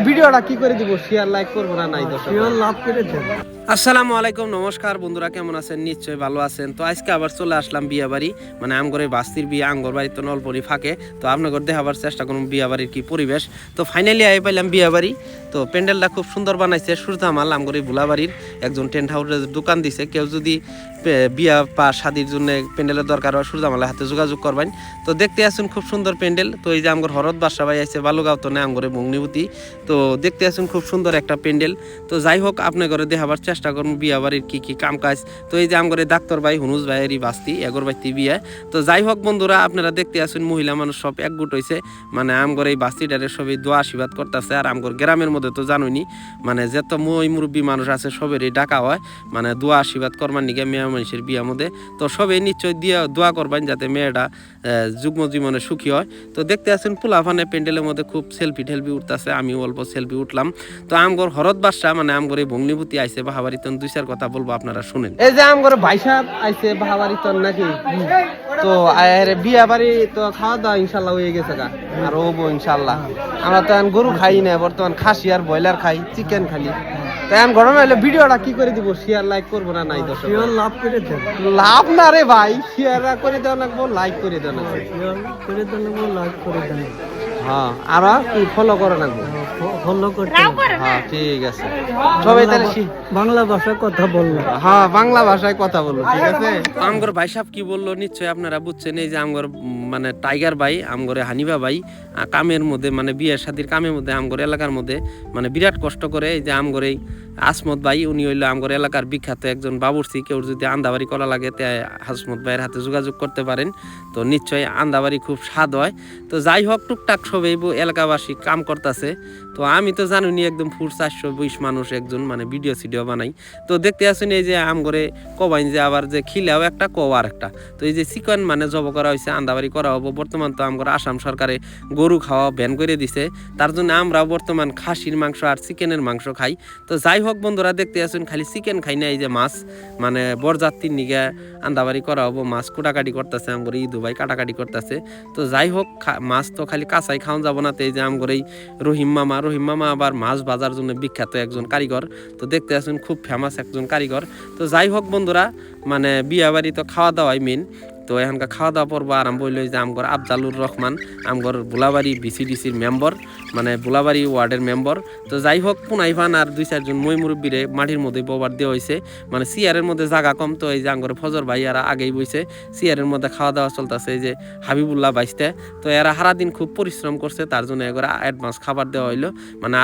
ভিডিওটা কি করে দিব, শেয়ার লাইক করবো না নাই দর্শক লাভ করেছেন। আসসালামু আলাইকুম, নমস্কার বন্ধুরা, কেমন আছেন? নিশ্চয়ই ভালো আছেন। তো আজকে আবার চলে আসলাম বিয়া বাড়ি, মানে আমগরে বাস্তির বিয়ে, আমগর বাড়ি তো নলপরি ফাঁকে। তো আপনাদের দেখাবার চেষ্টা করুন বিয়া বাড়ির কি পরিবেশ। তো ফাইনালি আই পাইলাম বিয়া বাড়ি। তো প্যান্ডেলটা খুব সুন্দর বানাইছে সুরজামাল, আমগর এই ভুলাবাড়ির একজন টেন্ট হাউসের দোকান দিছে। কেউ যদি বিয়া বা শাদির জন্য প্যান্ডেলের দরকার হয় সুরজামালের হাতে যোগাযোগ করবেন। তো দেখতে আসুন খুব সুন্দর প্যান্ডেল। তো এই যে আমগর হরদ বাসা ভাই আছে বালুগাঁও, তো না আমগরে ভগ্নিভূতি। তো দেখতে আসুন খুব সুন্দর একটা প্যান্ডেল। তো যাই হোক, আপনার ঘরে দেখাবার চেষ্টা করুন বিয়া বাড়ির কী কী কাম কাজ। তো এই যে আমগরে ডাক্তার ভাই হুনুজ ভাইয়েরই বাস্তি এগরবাতি বিয়ে। তো যাই হোক বন্ধুরা, আপনারা দেখতে আসুন মহিলা মানুষ সব একগুট হয়েছে, মানে আমগর এই বাস্তিটারে সবই দোয়া আশীর্বাদ করতেছে। আর আমগর গ্রামের মধ্যে তো জানুনি, মানে যত মুরব্বী মানুষ আছে সবেরই ডাকা হয়, মানে দোয়া আশীর্বাদ করবার নিকে মেয়ে মানুষের বিয়ার মধ্যে। তো সবাই নিশ্চয় দিয়ে দোয়া করবেন যাতে মেয়েটা যুগ্ম জীবনে সুখী হয়। তো দেখতে আসুন পোলাফানে প্যান্ডেলের মধ্যে খুব সেলফি টেলফি উঠতেছে, আমি অল্প সেলফি উঠলাম। তো আমগর হরদ বাসা, মানে আমগর এই ভগ্নিভূতি আইসে বাহাবাড়িতন দুই চার কথা বলবো, আপনারা শুনেন। এই যে আমগর ভাই সাহেব আইছে বাহাবাড়িতন নাকি। তো বিয়া বাড়ি তো খাওয়া দাওয়া ইনশাল্লাহ হয়ে গেছে গা, আর হবো ইনশাল্লাহ। আমরা তো এখন গরু খাই না, বর্তমান খাসি আর ব্রয়লার খাই, চিকেন খালি। তাই আমি ঘটনা হলে ভিডিওটা কি করে দিব, শেয়ার লাইক করবো না নাই দর্শক লাভ করেছেন। লাভ না রে ভাই, শেয়ার করে দেওয়া লাগবো, লাইক করে দেওয়া লাগবে। করে দেন, লাভ করে দেন। হ্যাঁ, আর কি ফলো করে রাখবো, ফলো করতে। হ্যাঁ ঠিক আছে। সবাই তাহলে বাংলা ভাষায় কথা বললো। হ্যাঁ, বাংলা ভাষায় কথা বললো, ঠিক আছে। আমগর ভাই সাহেব কি বললো নিশ্চয়ই আপনারা বুঝছেন। এই যে আমগর মানে টাইগার ভাই, আমগরে হানিফা ভাই কামের মধ্যে, মানে বিয়ের শাদির কামের মধ্যে আমগর এলাকার মধ্যে মানে বিরাট কষ্ট করে। এই যে আমগর এই আসমত ভাই, উনি হইলো আমগর এলাকার বিখ্যাত একজন বাবুর্চি। কেউ যদি আন্দাবাড়ি করা লাগে তে আসমত ভাইয়ের হাতে যোগাযোগ করতে পারেন। তো নিশ্চয়ই আন্দাবাড়ি খুব স্বাদ হয়। তো যাই হোক, টুকটাক সবাই এলাকাবাসী কাম করতেছে। তো আমি তো জানি একদম ফুল 420 মানুষ একজন, মানে ভিডিও সিডিও বানাই। তো দেখতে আসুন এই যে আমগরে কবাইন যে আবার যে খিলাও একটা কওয়ার একটা। তো এই যে চিকেন মানে জব করা হয়েছে, আন্দাবাড়ি করা হবো। বর্তমান তো আমগর আসাম সরকারে গরু খাওয়া ব্যান করে দিছে, তার জন্য আমরাও বর্তমান খাসির মাংস আর চিকেনের মাংস খাই। তো যাই হোক বন্ধুরা, দেখতে আসুন খালি চিকেন খাই না, এই যে মাছ মানে বরযাত্রীর নিগে আন্দাবাড়ি করা হবো। মাছ কুটাকাটি করতেছে আমগর ইদু ভাই, কাটাকাটি করতেছে। তো যাই হোক, মাছ তো খালি কাঁচাই খাওয়া যাবো না। তো এই যে আমগর এই রহিম মামা আবার মাছ ভাজার জন্য বিখ্যাত একজন কারিগর। তো দেখতে আসুন খুব ফেমাস একজন কারিগর। তো যাই হোক বন্ধুরা, মানে বিয়া বাড়ি তো খাওয়া দাওয়াই মেন। তো এখানকার খাওয়া দাওয়া পর্ব আরম্ভ হইল। যে আমগর আফজালুর রহমান, আমগর বুলাবাড়ি বিসিডিসির মেম্বর, মানে বুলাবাড়ি ওয়ার্ডের মেম্বর। তো যাই হোক, পুনাইফান আর দুই চারজন মই মুরব্বীরে মাটির মধ্যে ববার দেওয়া হয়েছে, মানে সিয়ারের মধ্যে জায়গা কম। তো এই যে আমগর ফজর ভাই এরা আগেই বইছে, সিয়ারের মধ্যে খাওয়া দাওয়া চলতেছে। এই যে হাবিবুল্লাহ বাইসতে, তো এরা সারাদিন খুব পরিশ্রম করছে, তার জন্য এগুলো অ্যাডভান্স খাবার দেওয়া হইলো, মানে আর